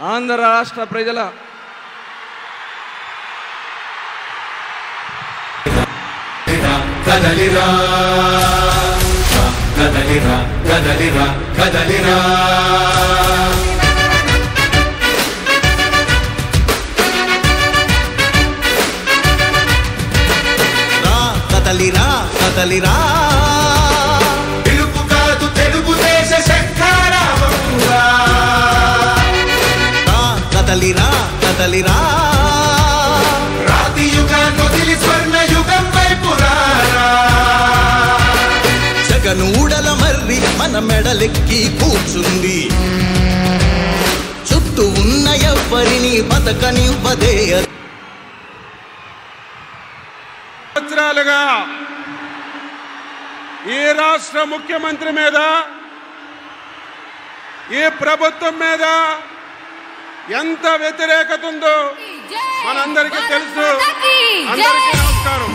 ఆంధ్ర రాష్ట్ర ప్రజల కదలిరా కదలిరా కదలిరా కదలిరా కదలిరా కదలిరా పిలుపు కాదు తెలుగుదేశ శంఖారావమురా కదలిరా కదలిరా రాతి యుగాన్ని వదిలి స్వర్ణ యుగం వైపు రారా జగనూడల మర్రి మన మెడలెక్కి కూర్చుంది చుట్టూ ఉన్న ఎవ్వరిని బతకనివ్వదే సంవత్సరాలుగా ఈ రాష్ట్ర ముఖ్యమంత్రి మీద ఈ ప్రభుత్వం మీద ఎంత వ్యతిరేకత ఉందో మనందరికీ తెలుసు. అందరికీ నమస్కారం.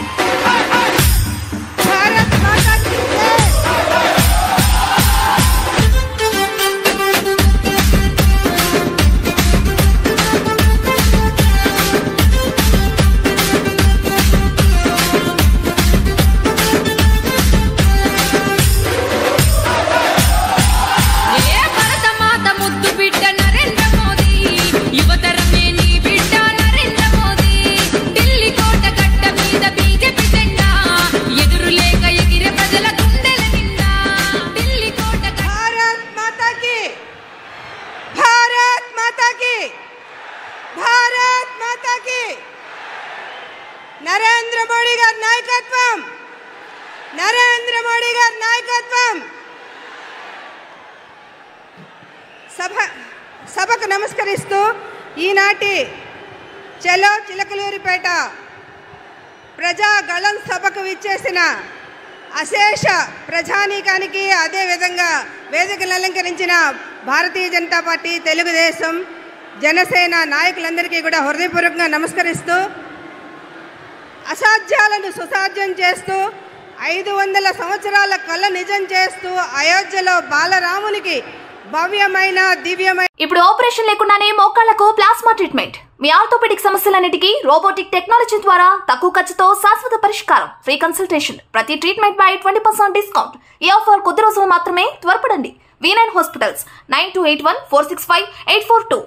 నరేంద్ర మోడీ గారి నాయకత్వం, నరేంద్ర మోడీ గారి నాయకత్వం. సభకు నమస్కరిస్తూ ఈనాటి చలో చిలకలూరిపేట ప్రజా గళం సభకు విచ్చేసిన అశేష ప్రజానీకానికి, అదేవిధంగా వేదికలు అలంకరించిన భారతీయ జనతా పార్టీ, తెలుగుదేశం, జనసేన నాయకులందరికీ కూడా హృదయపూర్వకంగా నమస్కరిస్తూ, అసాధ్యాలను సుసాధ్యం చేస్తూ 500 సంవత్సరాల కళ నిజం చేస్తూ అయోధ్యలో బాలరామునికి భవ్యమైన దివ్యమైన. ఇప్పుడు ఆపరేషన్ లేకుండానే మోకాళ్లకు ప్లాస్మా ట్రీట్మెంట్. మీ ఆర్థోపెడిక్ సమస్యలన్నిటికీ రోబోటిక్ టెక్నాలజీ ద్వారా తక్కువ ఖర్చుతో శాశ్వత పరిష్కారం. Free consultation. ప్రతి ట్రీట్మెంట్ పై 20% డిస్కౌంట్. ఈ ఆఫర్ కొద్ది రోజులు మాత్రమే. త్వరపడండి. V9 hospitals 9281465842.